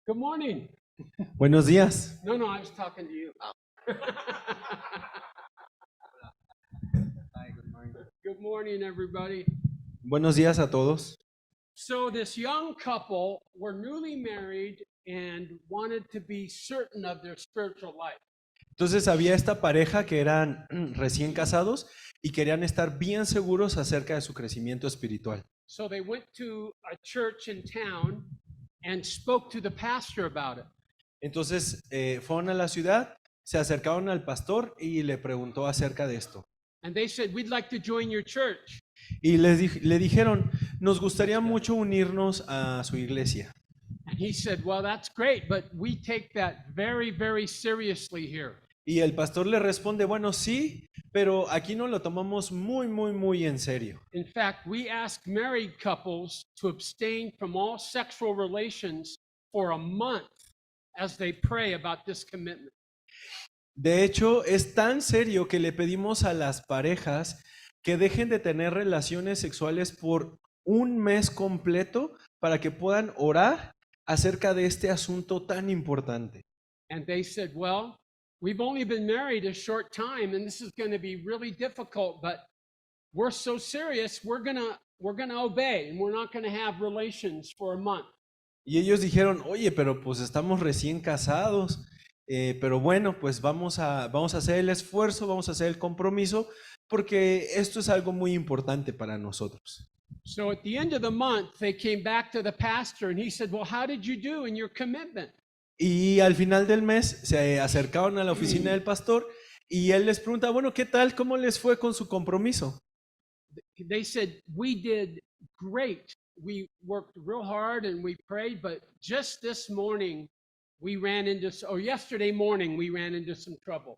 Good morning. Buenos días. No, I was talking to you. Good morning, everybody. Buenos días a todos. So this young couple were newly married and wanted to be certain of their spiritual life. Entonces había esta pareja que eran recién casados y querían estar bien seguros acerca de su crecimiento espiritual. So they went to a church in town and spoke to the pastor about it. Entonces fueron a la ciudad, se acercaron al pastor y le preguntó acerca de esto. And they said, "We'd like to join your church." Y le dijeron, nos gustaría mucho unirnos a su iglesia. And he said, "Well, that's great, but we take that very, very seriously here." Y el pastor le responde, bueno, sí, pero aquí no lo tomamos muy en serio. In fact, we ask married couples to abstain from all sexual relations for a month as they pray about this commitment. De hecho, es tan serio que le pedimos a las parejas que dejen de tener relaciones sexuales por un mes completo para que puedan orar acerca de este asunto tan importante. And they said, "Well, we've only been married a short time and this is going to be really difficult, but we're so serious, we're going to obey and we're not going to have relations for a month." Y ellos dijeron, oye, pero pues estamos recién casados, pero bueno, pues vamos a hacer el esfuerzo, vamos a hacer el compromiso, porque esto es algo muy importante para nosotros. So at the end of the month, they came back to the pastor and he said, "Well, how did you do in your commitment?" Y al final del mes se acercaron a la oficina del pastor y él les pregunta, bueno, ¿qué tal? ¿Cómo les fue con su compromiso? They said, "We did great. We worked real hard and we prayed, but just this morning yesterday morning we ran into some trouble."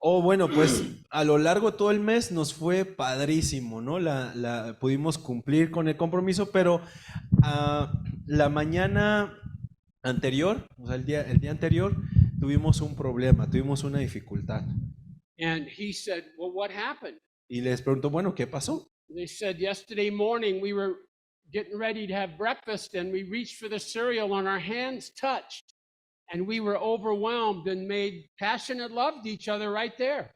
Oh, bueno, pues a lo largo de todo el mes nos fue padrísimo, ¿no? Pudimos cumplir con el compromiso, pero la mañana anterior, o sea, el día anterior, tuvimos un problema, tuvimos una dificultad. And he said, "Well, what happened?" Y les preguntó, bueno, ¿qué pasó? They said, "Yesterday morning we were getting ready to have breakfast and we reached for the cereal and our hands touched and we were overwhelmed and made passionate love to each other right there."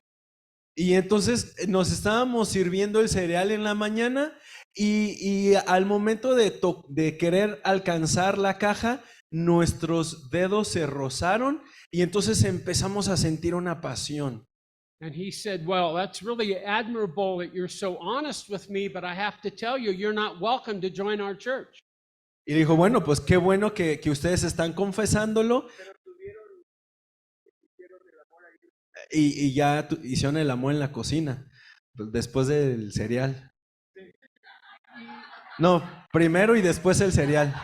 Y entonces nos estábamos sirviendo el cereal en la mañana y al momento de querer alcanzar la caja, nuestros dedos se rozaron y entonces empezamos a sentir una pasión. And he said, "Well, that's really admirable that you're so honest with me, but I have to tell you, you're not welcome to join our church." Y dijo, bueno, pues qué bueno que ustedes están confesándolo y ya hicieron el amor en la cocina, después del cereal. No, primero y después el cereal.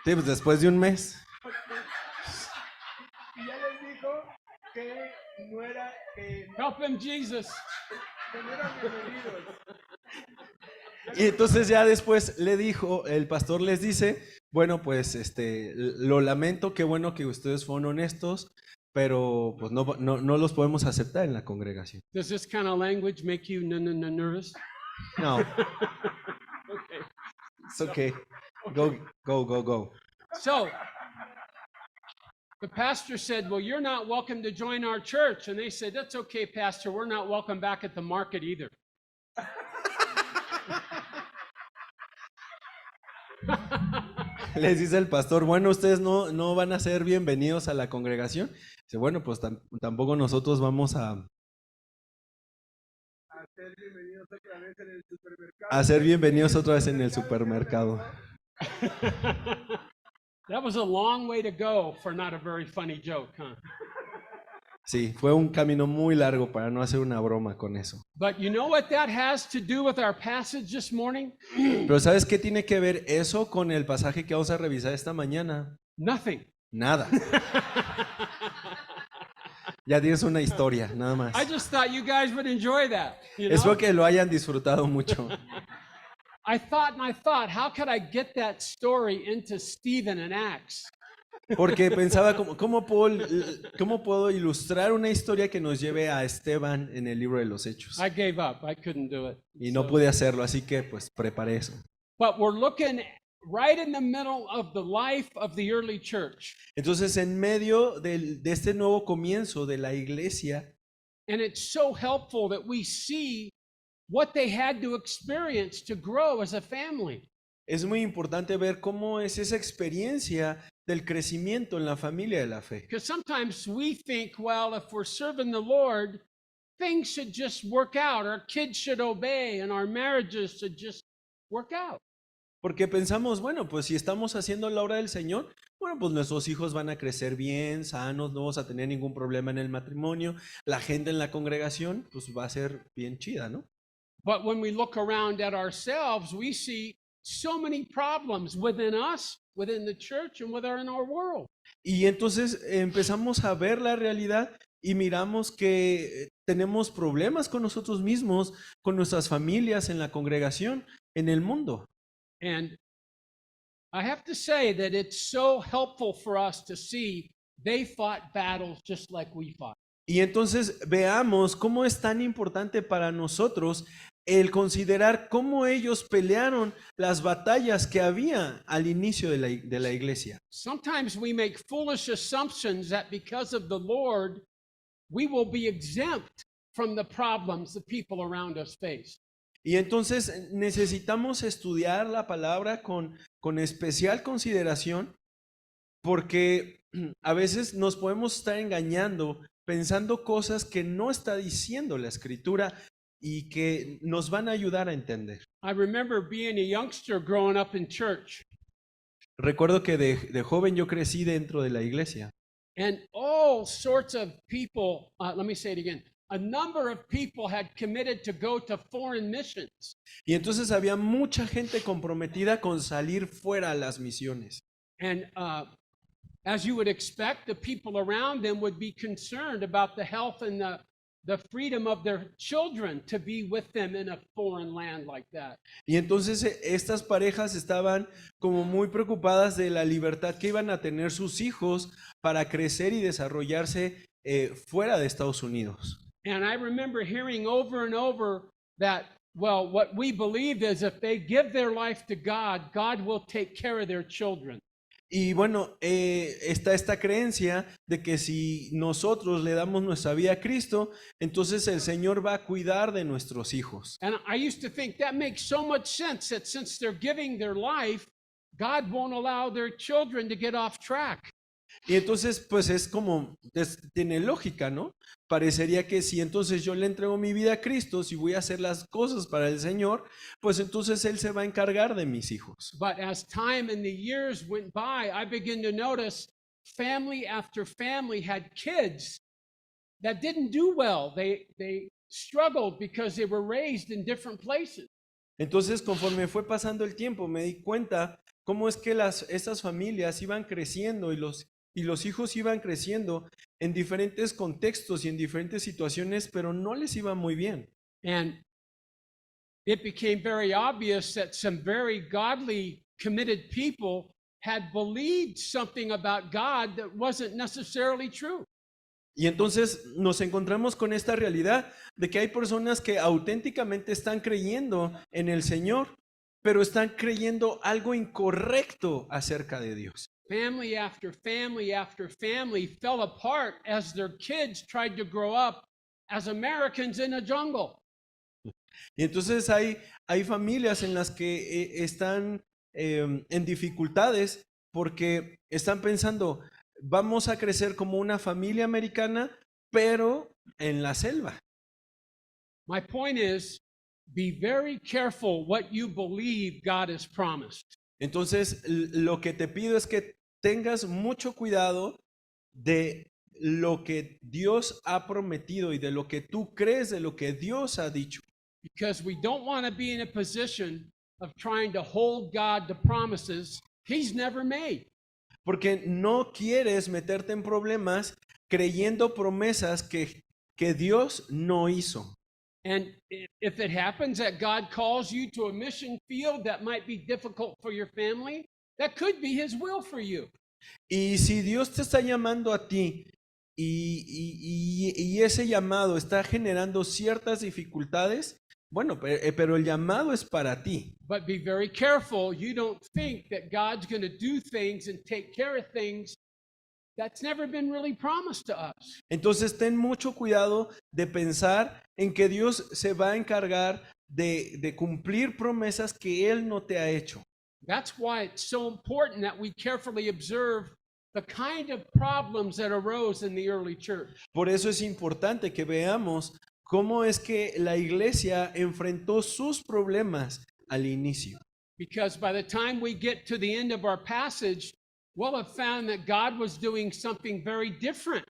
Sí, pues después de un mes. Y ya les dijo que no era que Help him, Jesus. no eran bienvenidos. Y entonces ya después le dijo, el pastor les dice, bueno, pues lo lamento, qué bueno que ustedes fueron honestos, pero pues no los podemos aceptar en la congregación. Does this kind of language make you nervous? No, Okay. it's okay. Go. So the pastor said, "Well, you're not welcome to join our church." And they said, "That's okay, Pastor. We're not welcome back at the market either." Les dice el pastor, bueno, ustedes no van a ser bienvenidos a la congregación. Dice, bueno, pues tampoco nosotros vamos a ser bienvenidos otra vez en el supermercado. ser bienvenidos otra vez en el supermercado. That was a long way to go for not a very funny joke, huh? Sí, fue un camino muy largo para no hacer una broma con eso. But you know what that has to do with our passage this morning? Pero ¿sabes qué tiene que ver eso con el pasaje que vamos a revisar esta mañana? Nothing. Nada. Ya tienes una historia, nada más. I just thought you guys would enjoy that. You know? Espero que lo hayan disfrutado mucho. I thought, how could I get that story into Stephen and Acts? Porque pensaba, ¿cómo puedo ilustrar una historia que nos lleve a Esteban en el libro de los Hechos? I gave up. I couldn't do it. Y no pude hacerlo, así que pues preparé eso. But we're looking right in the middle of the life of the early church. Entonces, en medio de este nuevo comienzo de la iglesia, And it's so helpful that we see what they had to experience to grow as a family. es muy importante ver cómo es esa experiencia del crecimiento en la familia de la fe. Because sometimes we think, well, if we're serving the Lord, things should just work out. Our kids should obey and our marriages should just work out. Porque pensamos, bueno, pues si estamos haciendo la obra del Señor, bueno, pues nuestros hijos van a crecer bien, sanos, no vamos a tener ningún problema en el matrimonio, la gente en la congregación, pues va a ser bien chida, ¿no? But when we look around at ourselves, we see so many problems within us, within the church, and within our world. Y entonces empezamos a ver la realidad y miramos que tenemos problemas con nosotros mismos, con nuestras familias, en la congregación, en el mundo. And I have to say that it's so helpful for us to see they fought battles just like we fought. Y entonces veamos cómo es tan importante para nosotros el considerar cómo ellos pelearon las batallas que había al inicio de la iglesia. Sometimes we make foolish assumptions that because of the Lord, we will be exempt from the problems the people around us face. Y entonces necesitamos estudiar la palabra con especial consideración porque a veces nos podemos estar engañando pensando cosas que no está diciendo la escritura y que nos van a ayudar a entender. I remember being a youngster growing up in church, Recuerdo que de joven yo crecí dentro de la iglesia and all sorts of people, let me say it again, a number of people had committed to go to foreign missions. y entonces había mucha gente comprometida con salir fuera a las misiones. And as you would expect, the people around them would be concerned about the health and the freedom of their children to be with them in a foreign land like that. Y entonces estas parejas estaban como muy preocupadas de la libertad que iban a tener sus hijos para crecer y desarrollarse fuera de Estados Unidos. And I remember hearing over and over that, well, what we believe is if they give their life to God, God will take care of their children. Y bueno, está esta creencia de que si nosotros le damos nuestra vida a Cristo, entonces el Señor va a cuidar de nuestros hijos. And I used to think that makes so much sense that since they're giving their life, God won't allow their children to get off track. Y entonces, pues es como, tiene lógica, ¿no? Parecería que si entonces yo le entrego mi vida a Cristo, si voy a hacer las cosas para el Señor, pues entonces Él se va a encargar de mis hijos. But as time and the years went by, I began to notice family after family had kids that didn't do well. They struggled because they were raised in different places. Entonces, conforme fue pasando el tiempo, me di cuenta cómo es que estas familias iban creciendo y los hijos iban creciendo en diferentes contextos y en diferentes situaciones, pero no les iba muy bien. And it became very obvious that some very godly, committed people had believed something about God that wasn't necessarily true. Y entonces nos encontramos con esta realidad de que hay personas que auténticamente están creyendo en el Señor, pero están creyendo algo incorrecto acerca de Dios. Family after family after family fell apart as their kids tried to grow up as Americans in a jungle. Y entonces hay familias en las que están en dificultades porque están pensando, vamos a crecer como una familia americana, pero en la selva. My point is, be very careful what you believe God has promised. Entonces, lo que te pido es que tengas mucho cuidado de lo que Dios ha prometido y de lo que tú crees, de lo que Dios ha dicho. Because we don't want to be in a position of trying to hold God to promises He's never made. Porque no quieres meterte en problemas creyendo promesas que Dios no hizo. And if it happens that God calls you to a mission field that might be difficult for your family, that could be His will for you. Y si Dios te está llamando a ti y ese llamado está generando ciertas dificultades, Bueno, pero el llamado es para ti. But be very careful. You don't think that God's going to do things and take care of things. That's never been really promised to us. Entonces ten mucho cuidado de pensar en que Dios se va a encargar de cumplir promesas que Él no te ha hecho. That's why it's so important that we carefully observe the kind of problems that arose in the early church. Por eso es importante que veamos cómo es que la iglesia enfrentó sus problemas al inicio. Because by the time we get to the end of our passage, we'll have found that God was doing something very different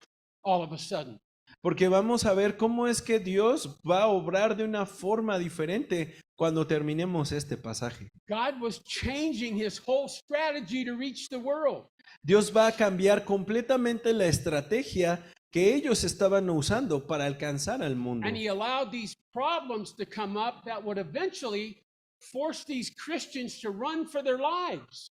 all of a sudden. Porque vamos a ver cómo es que Dios va a obrar de una forma diferente cuando terminemos este pasaje. God was changing his whole strategy to reach the world. Dios va a cambiar completamente la estrategia que ellos estaban usando para alcanzar al mundo. And he allowed these problems to come up that would eventually force these Christians to run for their lives.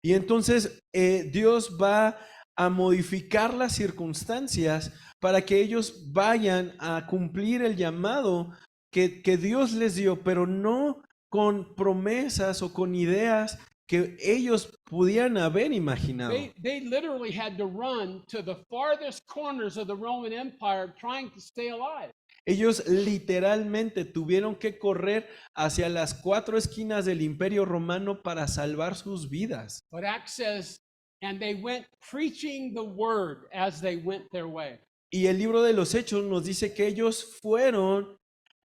Y entonces Dios va a modificar las circunstancias para que ellos vayan a cumplir el llamado que Dios les dio, pero no con promesas o con ideas que ellos pudieran haber imaginado. They literally had to run to the farthest corners of the Roman Empire trying to stay alive. Ellos literalmente tuvieron que correr hacia las 4 esquinas del Imperio Romano para salvar sus vidas. But Acts says, and they went preaching the word as they went their way. Y el libro de los Hechos nos dice que ellos fueron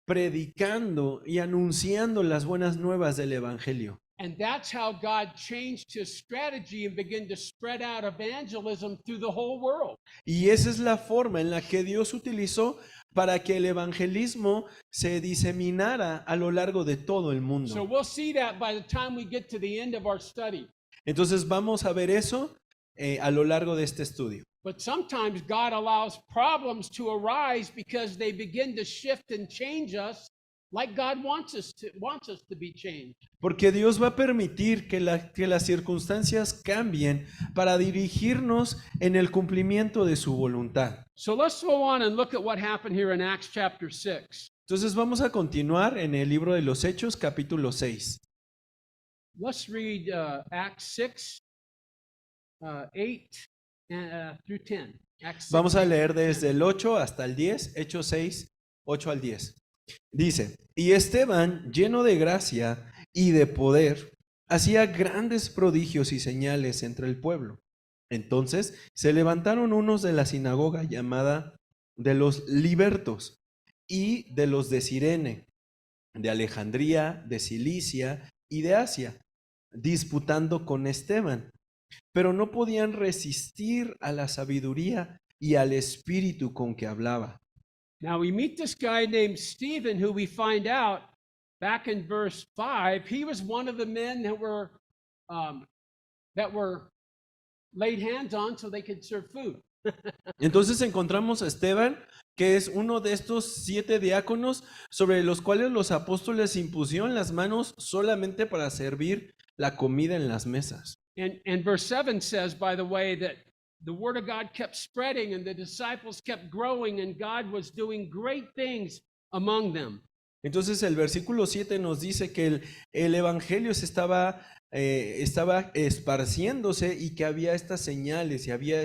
predicando y anunciando las buenas nuevas del Evangelio. And that's how God changed his strategy and began to spread out evangelism through the whole world. Y esa es la forma en la que Dios utilizó para que el evangelismo se diseminara a lo largo de todo el So mundo. we'll see that by the time we get to the end of our study. Entonces vamos a ver eso a lo largo de este estudio. But sometimes God allows problems to arise because they begin to shift and change us like God wants us to be changed. Porque Dios va a permitir que las circunstancias cambien para dirigirnos en el cumplimiento de su voluntad. So let's go on and look at what happened here in Acts chapter 6. Entonces vamos a continuar en el libro de los Hechos, capítulo 6. Let's read Acts 6, 8 through 10. Acts 6, Vamos a leer 8 through desde 10. el 8 hasta el 10, Hechos 6, 8 al 10. Dice, y Esteban, lleno de gracia y de poder, hacía grandes prodigios y señales entre el pueblo. Entonces se levantaron unos de la sinagoga llamada de los libertos y de los de Cirene, de Alejandría, de Cilicia y de Asia, disputando con Esteban, pero no podían resistir a la sabiduría y al espíritu con que hablaba. Now we meet this guy named Stephen, who we find out back in verse 5, he was one of the men that were laid hands on so they could serve food. Entonces encontramos a Esteban, que es uno de estos 7 diáconos sobre los cuales los apóstoles impusieron las manos solamente para servir la comida en las mesas. And verse 7 says, by the way, that the word of God kept spreading and the disciples kept growing and God was doing great things among them. Entonces el versículo 7 nos dice que el evangelio se estaba esparciéndose y que había estas señales y había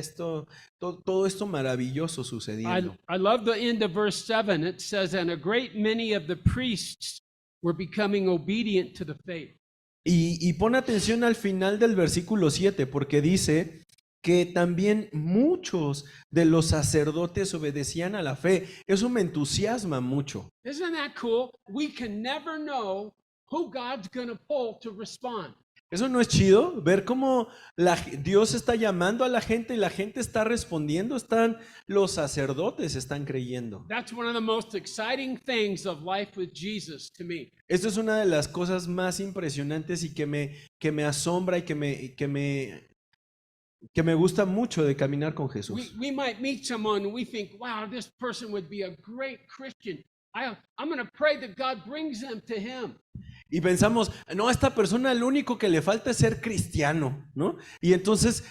todo esto maravilloso sucediendo. I love the end of verse 7. It says, and a great many of the priests were becoming obedient to the faith. Y pon atención al final del versículo 7 porque dice que también muchos de los sacerdotes obedecían a la fe. Eso me entusiasma mucho. Isn't that cool? We can never know who God's going to pull to respond. ¿Eso no es chido? Ver cómo Dios está llamando a la gente y la gente está respondiendo. Los sacerdotes están creyendo. That's one of the most exciting things of life with Jesus to me. Esto es una de las cosas más impresionantes y que me asombra y que me gusta mucho de caminar con Jesús. We might meet someone and we think, wow, this person would be a great Christian. I'm going to pray that God brings them to him. Y pensamos, no, a esta persona lo único que le falta es ser cristiano, ¿no? Y entonces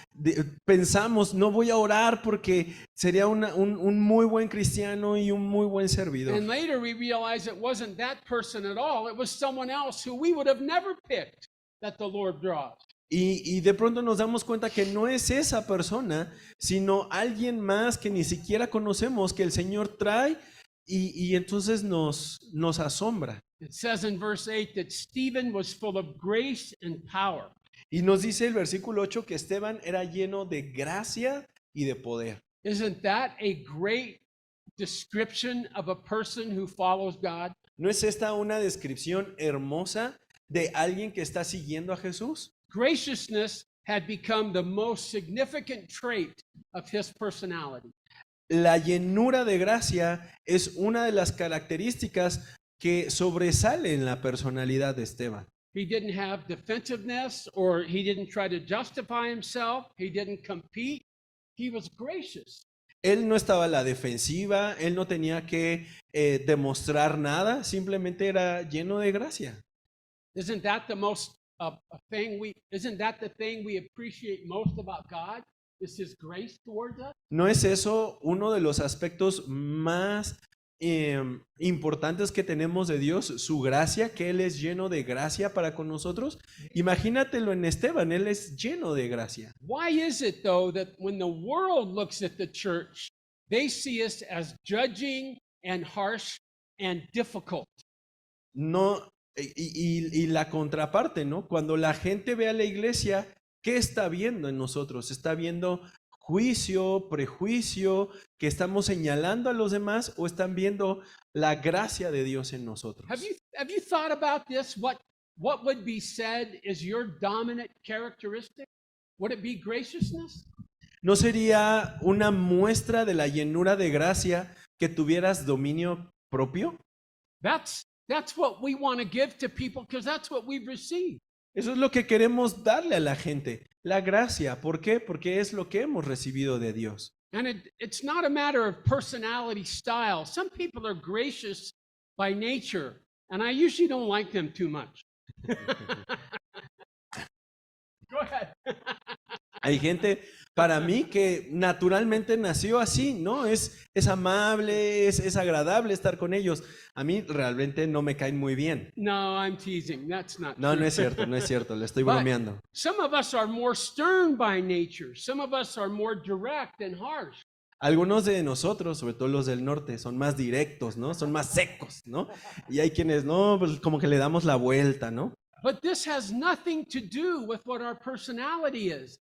pensamos, no voy a orar porque sería un muy buen cristiano y un muy buen servidor. And later we realized it wasn't that person at all. It was someone else who we would have never picked that the Lord draws. Y de pronto nos damos cuenta que no es esa persona, sino alguien más que ni siquiera conocemos, que el Señor trae y entonces nos asombra. It says in verse 8 that Stephen was full of grace and power. Y nos dice el versículo 8 que Esteban era lleno de gracia y de poder. Isn't that a great description of a person who follows God? ¿No es esta una descripción hermosa de alguien que está siguiendo a Jesús? Graciousness had become the most significant trait of his personality. La llenura de gracia es una de las características que sobresale en la personalidad de Esteban. He didn't have defensiveness or he didn't try to justify himself. He didn't compete. He was gracious. Él no estaba a la defensiva, él no tenía que demostrar nada, simplemente era lleno de gracia. Isn't that the most isn't that the thing we appreciate most about God? Is his grace towards us? ¿No es eso uno de los aspectos más importantes que tenemos de Dios, su gracia, que Él es lleno de gracia para con nosotros? Imagínatelo en Esteban, Él es lleno de gracia. Why is it though that when the world looks at the church, they see us as judging and harsh and difficult? No, y la contraparte, ¿no? Cuando la gente ve a la iglesia, ¿qué está viendo en nosotros? ¿Está viendo juicio, prejuicio, que estamos señalando a los demás o están viendo la gracia de Dios en nosotros? Have you thought about this? What would be said is your dominant characteristic? Would it be graciousness? ¿No sería una muestra de la llenura de gracia que tuvieras dominio propio? That's what we want to give to people because that's what we've received. Eso es lo que queremos darle a la gente, la gracia. ¿Por qué? Porque es lo que hemos recibido de Dios. And it's not a matter of personality style. Some people are gracious by nature, and I usually don't like them too much. Go ahead. Hay gente, para mí, que naturalmente nació así, ¿no? Es amable, es agradable estar con ellos. A mí realmente no me caen muy bien. No, I'm teasing. That's not No, true. no es cierto, no es cierto, le estoy But bromeando. some of us are more stern by nature. Some of us are more direct and harsh. Algunos de nosotros, sobre todo los del norte, son más directos, ¿no? Son más secos, ¿no? Y hay quienes, no, pues como que le damos la vuelta, ¿no? But this has nothing to do with what our personality is.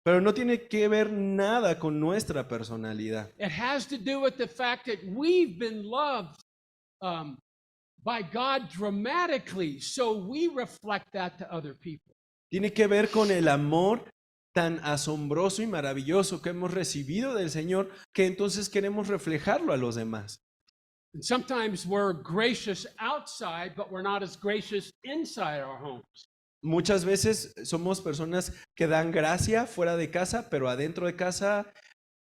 Pero no tiene que ver nada con nuestra personalidad. It has to do with the fact that we've been loved by God dramatically, so we reflect that to other people. Tiene que ver con el amor tan asombroso y maravilloso que hemos recibido del Señor, que entonces queremos reflejarlo a los demás. And sometimes we're gracious outside, but we're not as gracious inside our homes. Muchas veces somos personas que dan gracia fuera de casa, pero adentro de casa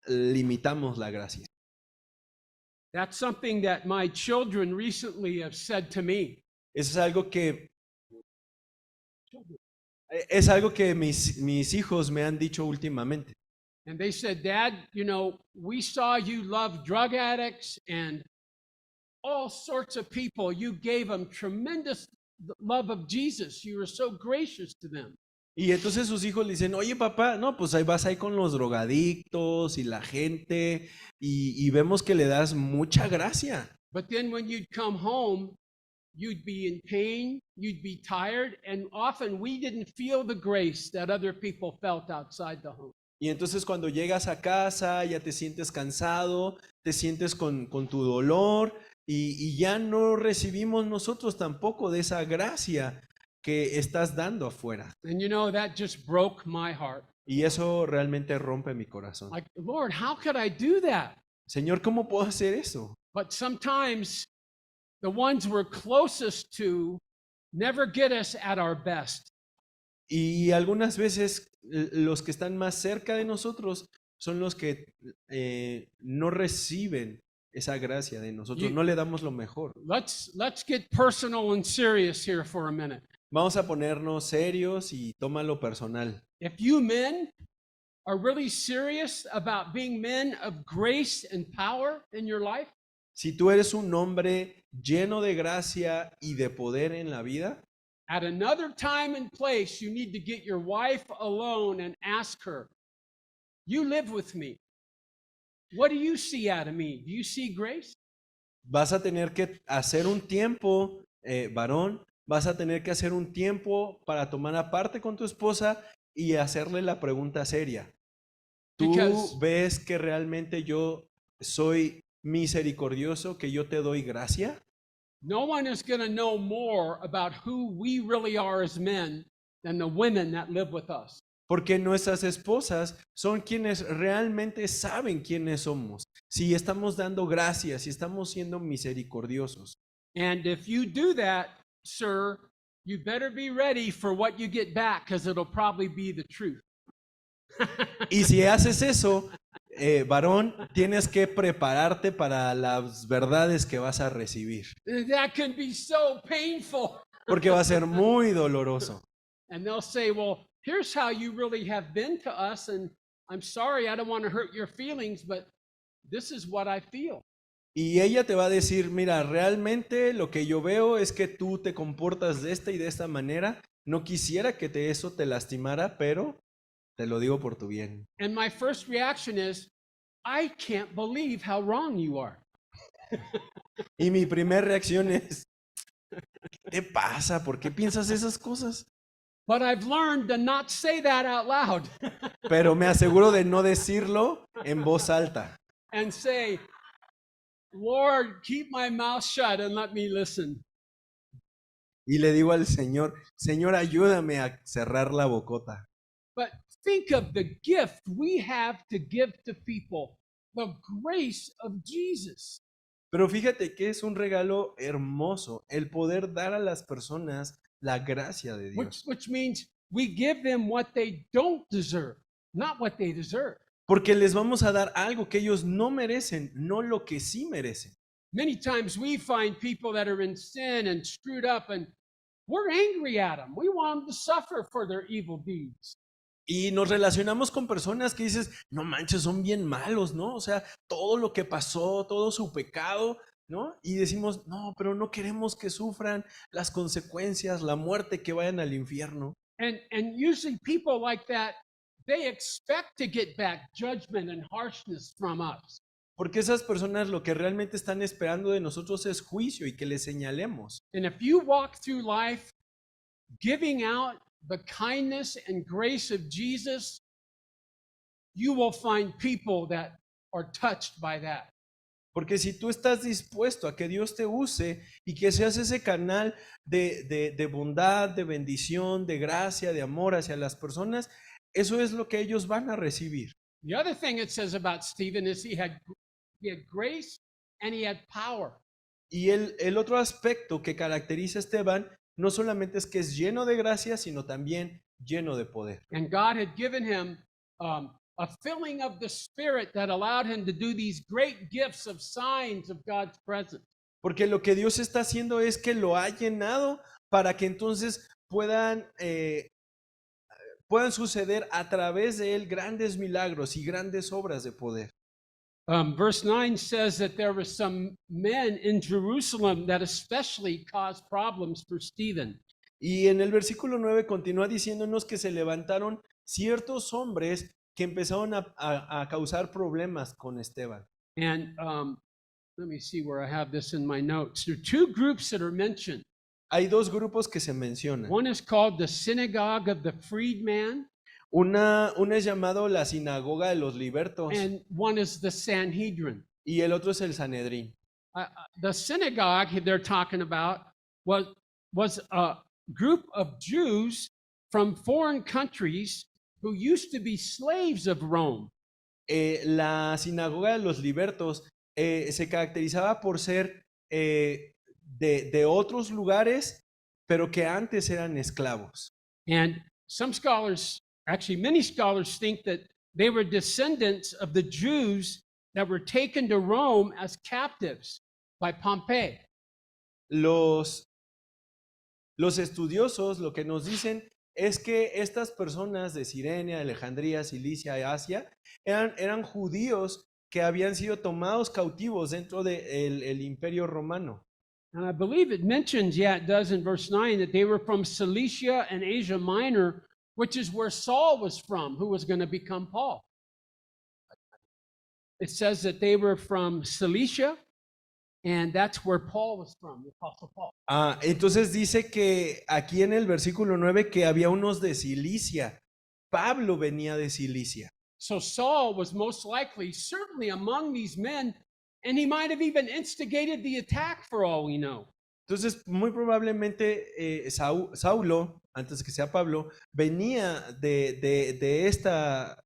limitamos la gracia. That's something that my children recently have said to me. Eso es algo que mis hijos me han dicho últimamente. And they said, Dad, you know, we saw you love drug addicts and all sorts of people. You gave them tremendous love of Jesus. You were so gracious to them. Y entonces sus hijos le dicen, oye papá, no, pues ahí vas ahí con los drogadictos y la gente y vemos que le das mucha gracia. But then when you'd come home, you'd be in pain, you'd be tired, and often we didn't feel the grace that other people felt outside the home. Y entonces cuando llegas a casa ya te sientes cansado, te sientes con tu dolor y ya no recibimos nosotros tampoco de esa gracia que estás dando afuera. And you know, that just broke my heart. Y eso realmente rompe mi corazón. Like, Lord, how could I do that? Señor, ¿cómo puedo hacer eso? But sometimes the ones we're closest to never get us at our best. Y algunas veces los que están más cerca de nosotros son los que no reciben esa gracia de nosotros, You- no le damos lo mejor. Let's get personal and serious here for a minute. Vamos a ponernos serios y tómalo personal. If you men are really serious about being men of grace and power in your life, Si tú eres un hombre lleno de gracia y de poder en la vida, at another time and place, you need to get your wife alone and ask her, you live with me. What do you see out of me? Do you see grace? vas a tener que hacer un tiempo, varón, vas a tener que hacer un tiempo para tomar aparte con tu esposa y hacerle la pregunta seria. ¿Tú Because- ves que realmente yo soy misericordioso, que yo te doy gracia? No one is going to know more about who we really are as men than the women that live with us. Porque nuestras esposas son quienes realmente saben quiénes somos. Si estamos dando gracias, si estamos siendo misericordiosos. And if you do that, sir, you better be ready for what you get back because it'll probably be the truth. Y si haces eso, varón, tienes que prepararte para las verdades que vas a recibir. That can be so painful. Porque va a ser muy doloroso. And they'll say, well, here's how you really have been to us. And I'm sorry, I don't want to hurt your feelings, but this is what I feel. Y ella te va a decir, mira, realmente lo que yo veo es que tú te comportas de esta y de esta manera. No quisiera que eso te lastimara, pero te lo digo por tu bien. And my first reaction is, I can't believe how wrong you are. Y mi primera reacción es, ¿qué te pasa? ¿Por qué piensas esas cosas? But I've learned to not say that out loud Pero me aseguro de no decirlo en voz alta. and say, Lord, keep my mouth shut and let me listen. Y le digo al Señor, Señor, ayúdame a cerrar la bocota. But think of the gift we have to give to people, the grace of Jesus. Pero fíjate que es un regalo hermoso el poder dar a las personas la gracia de Dios. Which means we give them what they don't deserve, not what they deserve. Porque les vamos a dar algo que ellos no merecen, no lo que sí merecen. Many times we find people that are in sin and screwed up, and we're angry at them. We want them to suffer for their evil deeds. Y nos relacionamos con personas que dices, no manches, son bien malos, ¿no? O sea, todo lo que pasó, todo su pecado, ¿no? Y decimos, no, pero no queremos que sufran las consecuencias, la muerte, que vayan al infierno. And usually people like that, they expect to get back judgment and harshness from us. Porque esas personas lo que realmente están esperando de nosotros es juicio y que les señalemos. And if you walk through life giving out the kindness and grace of Jesus, you will find people that are touched by that. Porque si tú estás dispuesto a que Dios te use y que seas ese canal de bondad, de bendición, de gracia, de amor hacia las personas, eso es lo que ellos van a recibir. The other thing it says about Stephen is he had grace and he had power. Y el otro aspecto que caracteriza a Esteban no solamente es que es lleno de gracia, sino también lleno de poder. And God had given him a filling of the Spirit that allowed him to do these great gifts of signs of God's presence. Porque lo que Dios está haciendo es que lo ha llenado para que entonces puedan suceder a través de él grandes milagros y grandes obras de poder. Verse 9 says that there were some men in Jerusalem that especially caused problems for Stephen. Y en el versículo 9 continúa diciéndonos que se levantaron ciertos hombres que empezaron a causar problemas con Esteban. And let me see where I have this in my notes. There are two groups that are mentioned. Hay dos grupos que se mencionan. One is called the Synagogue of the Freedman, Una es llamado la sinagoga de los libertos and one is the Sanhedrin. y el otro es el Sanedrín. The synagogue they're talking about was a group of Jews from foreign countries who used to be slaves of Rome. La sinagoga de los libertos se caracterizaba por ser de otros lugares, pero que antes eran esclavos. And some scholars, actually many scholars, think that they were descendants of the Jews that were taken to Rome as captives by Pompey. Los estudiosos lo que nos dicen es que estas personas de Cirene, Alejandría, Cilicia y Asia eran judíos que habían sido tomados cautivos dentro del Imperio Romano. And I believe it mentions, yeah, it does in verse 9, that they were from Cilicia and Asia Minor, which is where Saul was from, who was going to become Paul. It says that they were from Cilicia, and that's where Paul was from, the Apostle Paul. Entonces dice que aquí en el versículo 9 que había unos de Cilicia. Pablo venía de Cilicia. So Saul was most likely, certainly among these men, and he might have even instigated the attack for all we know. Entonces, muy probablemente Saulo, antes que sea Pablo, venía de esta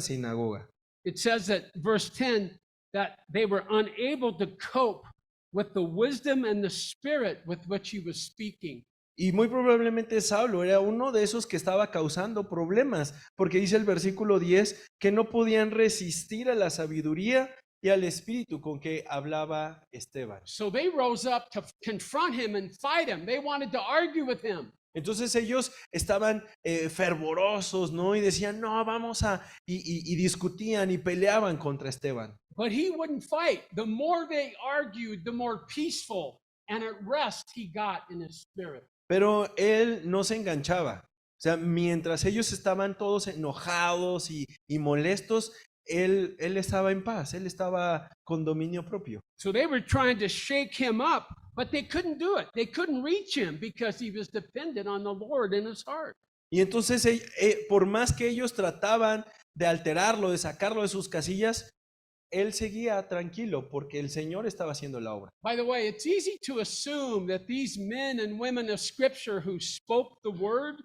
sinagoga. It says that verse 10 that they were unable to cope with the wisdom and the spirit with which he was speaking. Y muy probablemente Saulo era uno de esos que estaba causando problemas, porque dice el versículo 10 que no podían resistir a la sabiduría y al espíritu con que hablaba Esteban. So they rose up to confront him and fight him. They wanted to argue with him. Entonces ellos estaban fervorosos, ¿no? Y decían, no, vamos a... Y discutían y peleaban contra Esteban. But he wouldn't fight. The more they argued, the more peaceful and at rest he got in his spirit. Pero él no se enganchaba. O sea, mientras ellos estaban todos enojados y molestos, él estaba en paz, él estaba con dominio propio. So they were trying to shake him up, but they couldn't do it. They couldn't reach him because he was dependent on the Lord in his heart. Y entonces, por más que ellos trataban de alterarlo, de sacarlo de sus casillas, él seguía tranquilo porque el Señor estaba haciendo la obra. By the way, it's easy to assume that these men and women of Scripture who spoke the word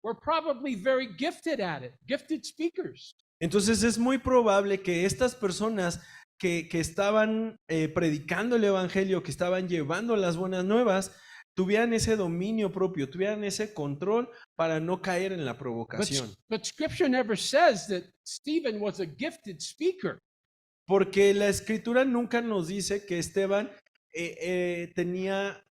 were probably very gifted at it, gifted speakers. Entonces es muy probable que estas personas que estaban predicando el Evangelio, que estaban llevando las buenas nuevas, tuvieran ese dominio propio, tuvieran ese control para no caer en la provocación. But Scripture never says that Stephen was a gifted speaker. Porque la Escritura nunca nos dice que Esteban tenía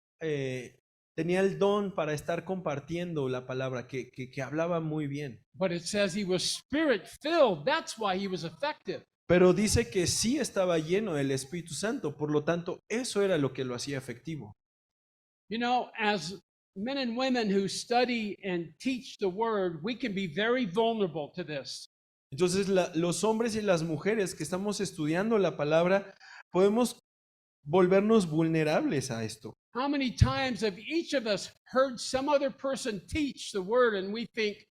el don para estar compartiendo la palabra, que hablaba muy bien. But it says he was spirit-filled. That's why he was effective. Pero dice que sí estaba lleno del Espíritu Santo, por lo tanto, eso era lo que lo hacía efectivo. You know, as men and women who study and teach the word, we can be very vulnerable to this. Entonces, los hombres y las mujeres que estamos estudiando la palabra, podemos volvernos vulnerables a esto. How many times have each of us heard some other person teach the word and we think,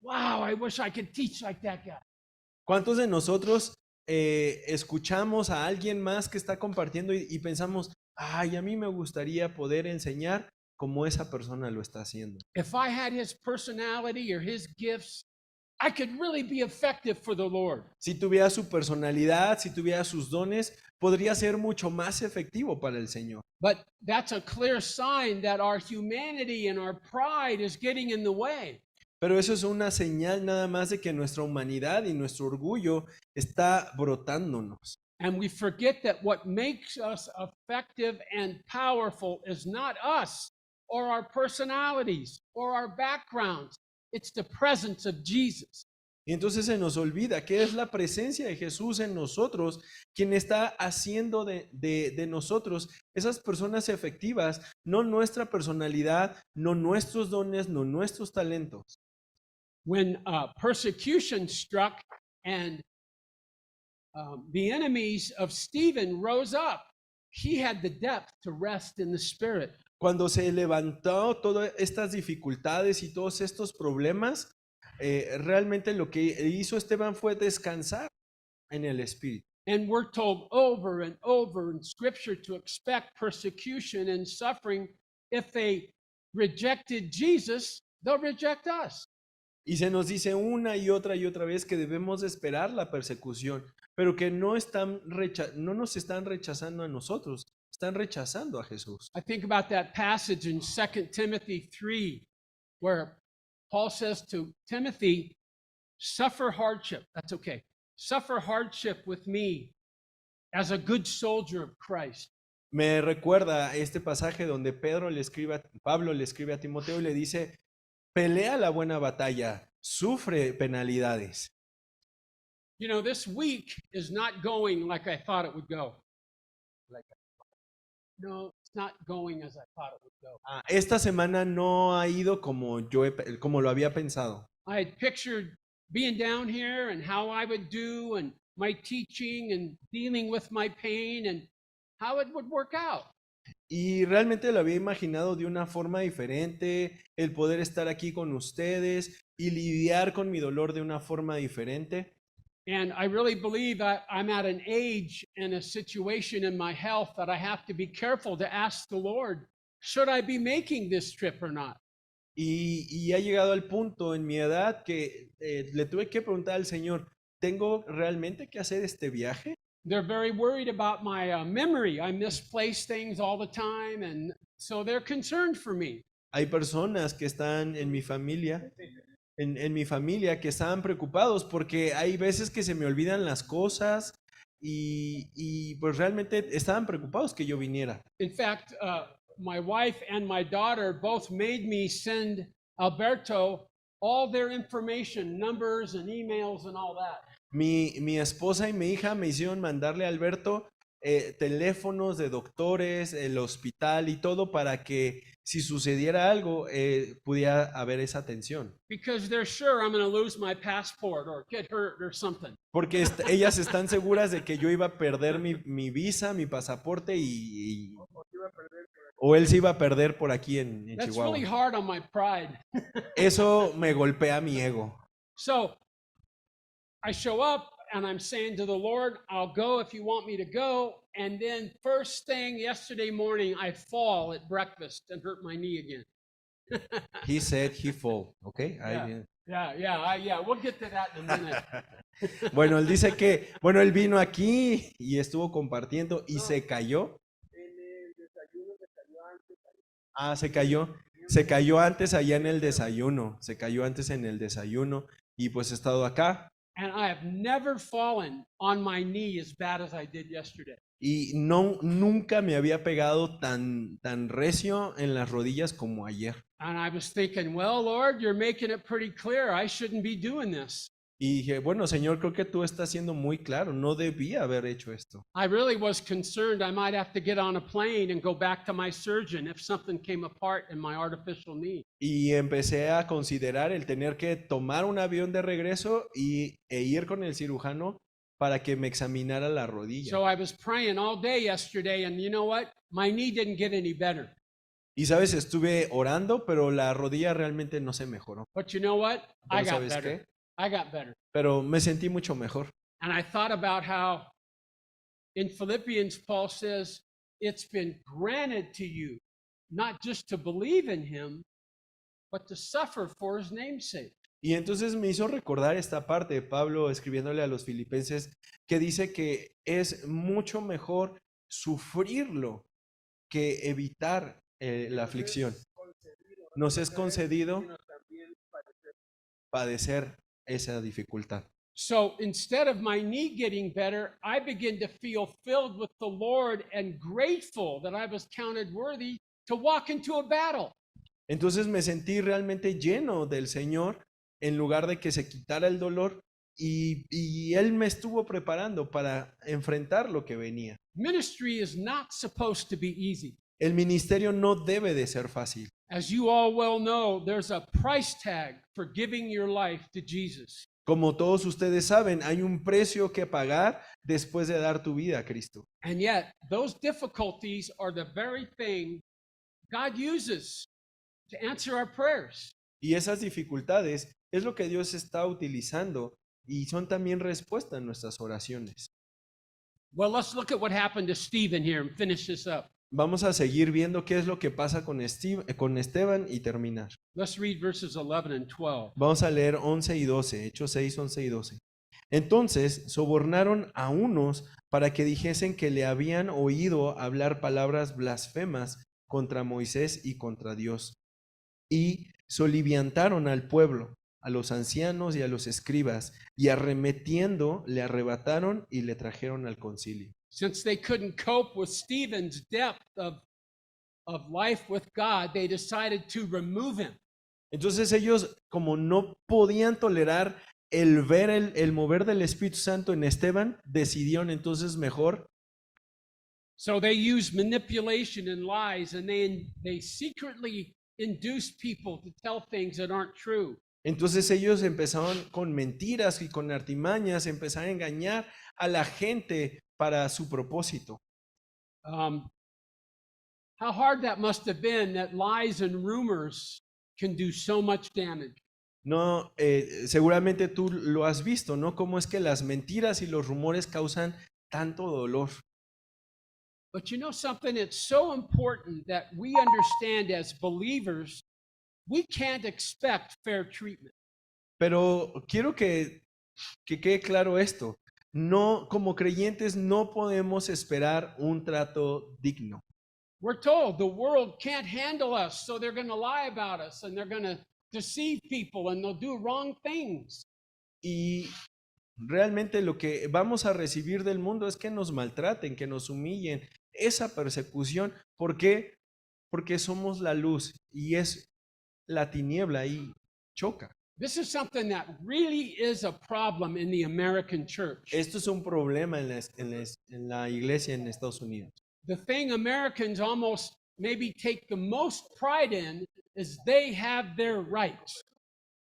wow, I wish I could teach like that guy? ¿Cuántos de nosotros escuchamos a alguien más que está compartiendo y pensamos, ay, a mí me gustaría poder enseñar como esa persona lo está haciendo? If I had his personality or his gifts, I could really be effective for the Lord. Si tuviera su personalidad, si tuviera sus dones, podría ser mucho más efectivo para el Señor. But that's a clear sign that our humanity and our pride is getting in the way. Pero eso es una señal nada más de que nuestra humanidad y nuestro orgullo está brotándonos. And we forget that what makes us effective and powerful is not us or our personalities or our backgrounds. It's the presence of Jesus. Y entonces se nos olvida que es la presencia de Jesús en nosotros quien está haciendo de nosotros esas personas efectivas, no nuestra personalidad, no nuestros dones, no nuestros talentos. When persecution struck and the enemies of Stephen rose up, he had the depth to rest in the Spirit. Cuando se levantó todas estas dificultades y todos estos problemas, realmente lo que hizo Esteban fue descansar en el Espíritu. And we're told over and over in Scripture to expect persecution and suffering. If they rejected Jesus, they'll reject us. Y se nos dice una y otra vez que debemos esperar la persecución, pero que no nos están rechazando a nosotros, están rechazando a Jesús. I think about that passage in 2 Timothy 3, where Paul says to Timothy, suffer hardship. That's okay. Suffer hardship with me as a good soldier of Christ. Me recuerda este pasaje donde Pablo le escribe a Timoteo y le dice, pelea la buena batalla, sufre penalidades. You know, this week is not going like I thought it would go. No, it's not going as I thought it would go. Esta semana no ha ido como lo había pensado. I had pictured being down here and how I would do and my teaching and dealing with my pain and how it would work out. Y realmente lo había imaginado de una forma diferente, el poder estar aquí con ustedes y lidiar con mi dolor de una forma diferente. And I really believe that I'm at an age and a situation in my health that I have to be careful to ask the Lord, should I be making this trip or not? Y ha llegado al punto en mi edad que le tuve que preguntar al Señor, ¿tengo realmente que hacer este viaje? They're very worried about my memory. I misplace things all the time, and so they're concerned for me. Hay personas que están en mi familia, en mi familia, que estaban preocupados porque hay veces que se me olvidan las cosas y pues realmente estaban preocupados que yo viniera. In fact, my wife and my daughter both made me send Alberto all their information, numbers and emails and all that. Mi esposa y mi hija me hicieron mandarle a Alberto teléfonos de doctores, el hospital y todo para que si sucediera algo pudiera haber esa atención. Because they're sure I'm going to lose my passport or get hurt or something. Porque ellas están seguras de que yo iba a perder mi visa, mi pasaporte o él se iba a perder por aquí en That's Chihuahua. really hard on my pride. Eso me golpea mi ego. So I show up and I'm saying to the Lord, I'll go if you want me to go. And then first thing yesterday morning, I fall at breakfast and hurt my knee again. He said he fall, okay? Yeah. We'll get to that in a minute. Bueno, él dice que, bueno, él vino aquí y estuvo compartiendo y se cayó. Se cayó antes allá en el desayuno, se cayó antes en el desayuno y pues he estado acá. And I have never fallen on my knee as bad as I did yesterday. Y nunca me había pegado tan recio en las rodillas como ayer. And I was thinking, well, Lord, you're making it pretty clear. I shouldn't be doing this. Y dije, bueno, Señor, creo que tú estás siendo muy claro, no debía haber hecho esto. I really was concerned I might have to get on a plane and go back to my surgeon if something came apart in my artificial knee. Y empecé a considerar el tener que tomar un avión de regreso e ir con el cirujano para que me examinara la rodilla. So I was praying all day yesterday, and you know what? My knee didn't get any better. Y sabes, estuve orando, pero la rodilla realmente no se mejoró. But you know what? I Pero got ¿sabes better. qué? I got better. Pero me sentí mucho mejor. And I thought about how in Philippians, Paul says, it's been granted to you not just to believe in him, but to suffer for his name's sake. Y entonces me hizo recordar esta parte de Pablo escribiéndole a los filipenses que dice que es mucho mejor sufrirlo que evitar la aflicción. Nos es concedido padecer esa dificultad. So instead of my knee getting better, I begin to feel filled with the Lord and grateful that I was counted worthy to walk into a battle. Entonces me sentí realmente lleno del Señor en lugar de que se quitara el dolor y Él me estuvo preparando para enfrentar lo que venía. Ministry is not supposed to be easy. El ministerio no debe de ser fácil. As you all well know, there's a price tag for giving your life to Jesus. Como todos ustedes saben, hay un precio que pagar después de dar tu vida a Cristo. And yet, those difficulties are the very thing God uses to answer our prayers. Y esas dificultades es lo que Dios está utilizando y son también respuesta a nuestras oraciones. Well, let's look at what happened to Stephen here and finish this up. Vamos a seguir viendo qué es lo que pasa con Esteban y terminar. Let's read verses 11 and 12. Vamos a leer 11 y 12, Hechos 6, 11 y 12. Entonces sobornaron a unos para que dijesen que le habían oído hablar palabras blasfemas contra Moisés y contra Dios. Y soliviantaron al pueblo, a los ancianos y a los escribas, y arremetiendo le arrebataron y le trajeron al concilio. Since they couldn't cope with Stephen's depth of life with God, they decided to remove him. Entonces ellos, como no podían tolerar el ver el mover del Espíritu Santo en Esteban, decidieron entonces mejor. So they used manipulation and lies, and they secretly induced people to tell things that aren't true. Entonces ellos empezaron con mentiras y con artimañas, empezaron a engañar a la gente para su propósito. How hard that must have been, that lies and rumors can do so much damage. No, seguramente tú lo has visto, ¿no? Cómo es que las mentiras y los rumores causan tanto dolor. But you know something? It's so important that we understand as believers, we can't expect fair treatment. Pero quiero que quede claro esto. No, como creyentes no podemos esperar un trato digno. We're told the world can't handle us, so they're going to lie about us and they're going to deceive people and they'll do wrong things. Y realmente lo que vamos a recibir del mundo es que nos maltraten, que nos humillen, esa persecución. ¿Por qué? Porque somos la luz y es la tiniebla y choca. This is something that really is a problem in the American church. Esto es un problema en la iglesia en Estados Unidos. The thing Americans almost maybe take the most pride in is they have their rights.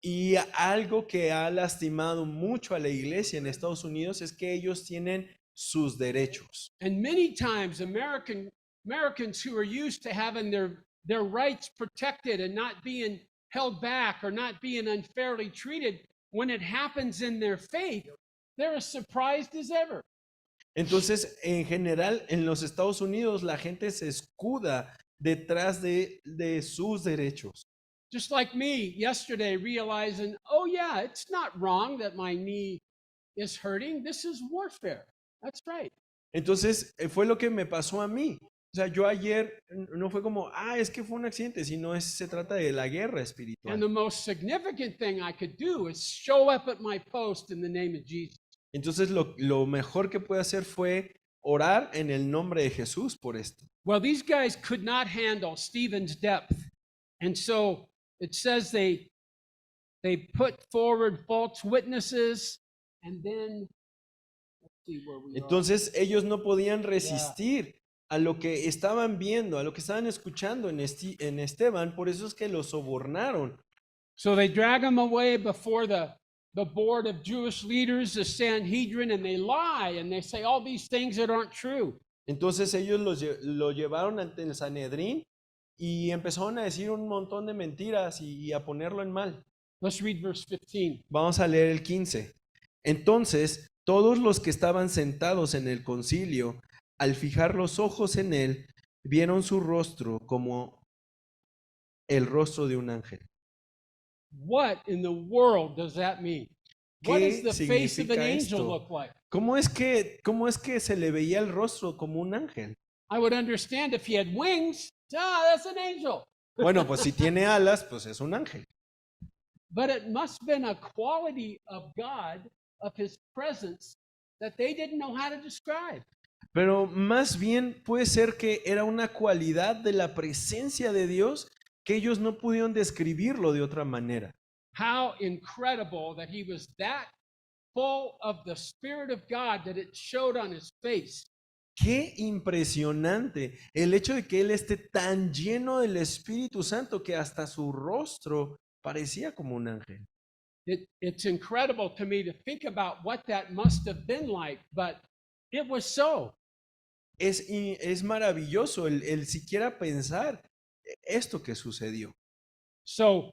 Y algo que ha lastimado mucho a la iglesia en Estados Unidos es que ellos tienen sus derechos. And many times Americans who are used to having their rights protected and not being held back or not being unfairly treated, when it happens in their faith, they're as surprised as ever. Entonces, en general, en los Estados Unidos, la gente se escuda detrás de sus derechos. Just like me yesterday, realizing, oh yeah, it's not wrong that my knee is hurting. This is warfare. That's right. Entonces, fue lo que me pasó a mí. O sea, yo ayer no fue como, es que fue un accidente, sino se trata de la guerra And espiritual. the most significant thing I could do is show up at my post in the name of Jesus. Entonces, lo mejor que pude hacer fue orar en el nombre de Jesús por esto. Well, these guys could not handle Stephen's depth. And so it says they put forward false witnesses, and then let's see where we are. Entonces, ellos no podían resistir a lo que estaban viendo, a lo que estaban escuchando en Esteban, por eso es que lo sobornaron. So they drag him away before the board of Jewish leaders, the Sanhedrin, and they lie and they say all these things that aren't true. Entonces ellos lo llevaron ante el Sanedrín y empezaron a decir un montón de mentiras y a ponerlo en mal. Let's read verse 15. Vamos a leer el 15. Entonces, todos los que estaban sentados en el concilio, al fijar los ojos en él, vieron su rostro como el rostro de un ángel. What in the world does that mean? What ¿Qué does the face of an significa angel esto? look like? ¿Cómo es que se le veía el rostro como un ángel? I would understand if he had wings. That's an angel. Bueno, pues si tiene alas, pues es un ángel. But it must have been a quality of God, of his presence, that they didn't know how to describe. Pero más bien puede ser que era una cualidad de la presencia de Dios que ellos no pudieron describirlo de otra manera. How incredible that he was that full of the Spirit of God that it showed on his face. Qué impresionante el hecho de que él esté tan lleno del Espíritu Santo que hasta su rostro parecía como un ángel. It's incredible to me to think about what that must have been like, but it was so. Es maravilloso el siquiera pensar esto que sucedió. So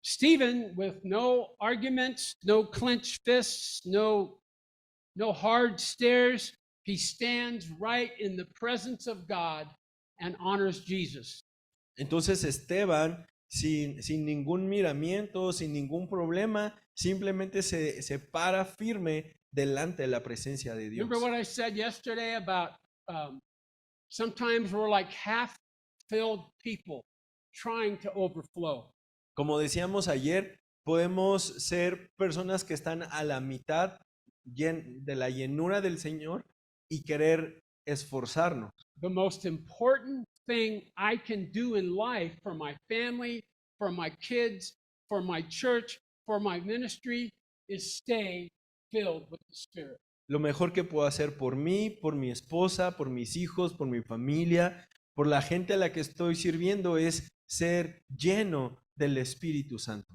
Stephen, with no arguments, no clenched fists, no hard stares, he stands right in the presence of God and honors Jesus. Entonces Esteban, sin ningún miramiento, sin ningún problema, simplemente se para firme delante de la presencia de Dios. Remember what I said yesterday about sometimes we're like half-filled people trying to overflow. Como decíamos ayer, podemos ser personas que están a la mitad de la llenura del Señor y querer esforzarnos. The most important thing I can do in life for my family, for my kids, for my church, for my ministry is stay filled with the Spirit. Lo mejor que puedo hacer por mí, por mi esposa, por mis hijos, por mi familia, por la gente a la que estoy sirviendo es ser lleno del Espíritu Santo.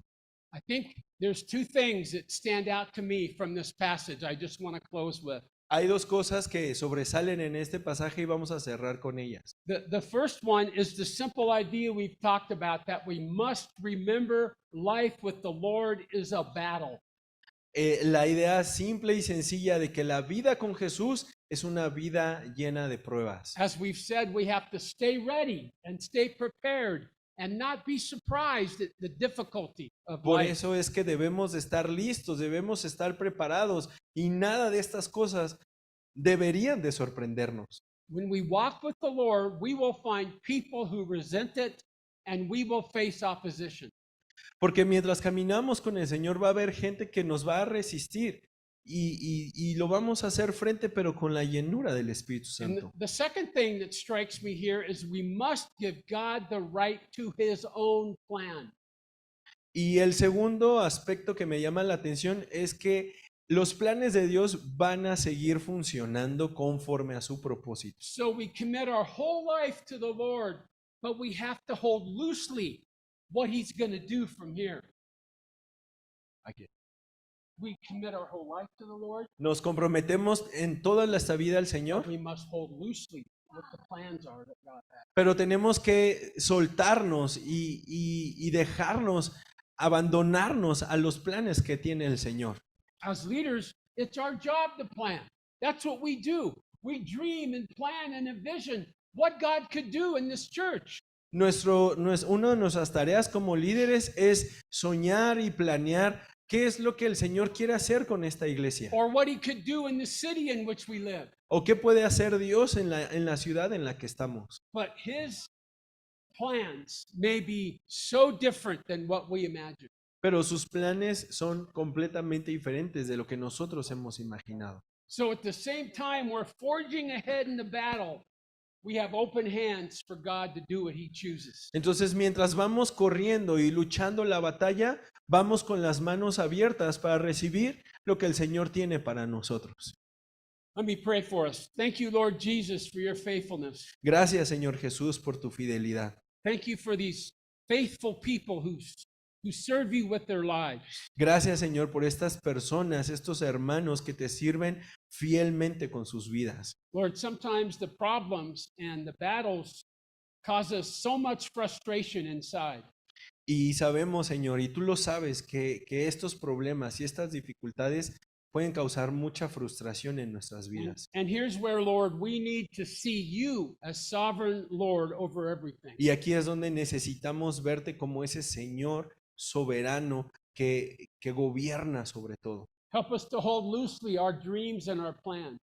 I think there's two things that stand out to me from this passage I just want to close with. Hay dos cosas que sobresalen en este pasaje y vamos a cerrar con ellas. The first one is the simple idea we've talked about that we must remember life with the Lord is a battle. La idea simple y sencilla de que la vida con Jesús es una vida llena de pruebas. As we've said, we have to stay ready and stay prepared and not be surprised at the difficulty of Por life. eso es que debemos de estar listos, debemos estar preparados y nada de estas cosas deberían de sorprendernos. When we walk with the Lord, we will find people who resent it and we will face opposition. Porque mientras caminamos con el Señor va a haber gente que nos va a resistir y lo vamos a hacer frente, pero con la llenura del Espíritu And Santo. the second thing that strikes me here is we must give God the right to his own plan. Y el segundo aspecto que me llama la atención es que los planes de Dios van a seguir funcionando conforme a su propósito. So we commit our whole life to the Lord, but we have to hold loosely what he's going to do from here. We commit our whole life to the Lord, Nos comprometemos en toda esta vida al Señor, we must hold loosely what the plans are that God has. pero tenemos que soltarnos y dejarnos, abandonarnos a los planes que tiene el Señor. As leaders, it's our job to plan. That's what we do. We dream and plan and envision what God could do in this church. Una de nuestras tareas como líderes es soñar y planear qué es lo que el Señor quiere hacer con esta iglesia. Or what he could do in the city in which we live. O qué puede hacer Dios en la ciudad en la que estamos. But his plans may be so different than what we imagine. Pero sus planes son completamente diferentes de lo que nosotros hemos imaginado. So at the same time we're forging ahead in the battle, we have open hands for God to do what he chooses. Entonces, mientras vamos corriendo y luchando la batalla, vamos con las manos abiertas para recibir lo que el Señor tiene para nosotros. Let me pray for us. Thank you, Lord Jesus, for your faithfulness. Gracias, Señor Jesús, por tu fidelidad. Thank you for these faithful people who serve you with their lives. Gracias, Señor, por estas personas, estos hermanos que te sirven fielmente con sus vidas. Lord, sometimes the problems and the battles cause us so much frustration inside. Y sabemos, Señor, y tú lo sabes, que estos problemas y estas dificultades pueden causar mucha frustración en nuestras vidas. And here's where, Lord, we need to see you as sovereign Lord over everything. Y aquí es donde necesitamos verte como ese Señor soberano que gobierna sobre todo. Help us to hold loosely our dreams and our plans.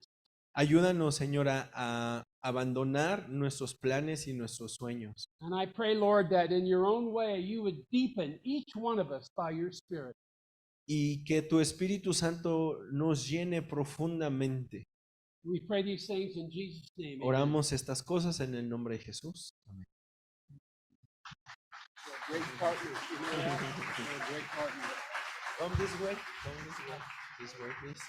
Ayúdanos, Señora, a abandonar nuestros planes y nuestros sueños. And I pray, Lord, that in your own way you would deepen each one of us by your Spirit. Y que tu Espíritu Santo nos llene profundamente. We pray these things in Jesus' name. Amen. Oramos estas cosas en el nombre de Jesús. Amén. Great partners, you know that? They're great partners. Come this way. This way, please.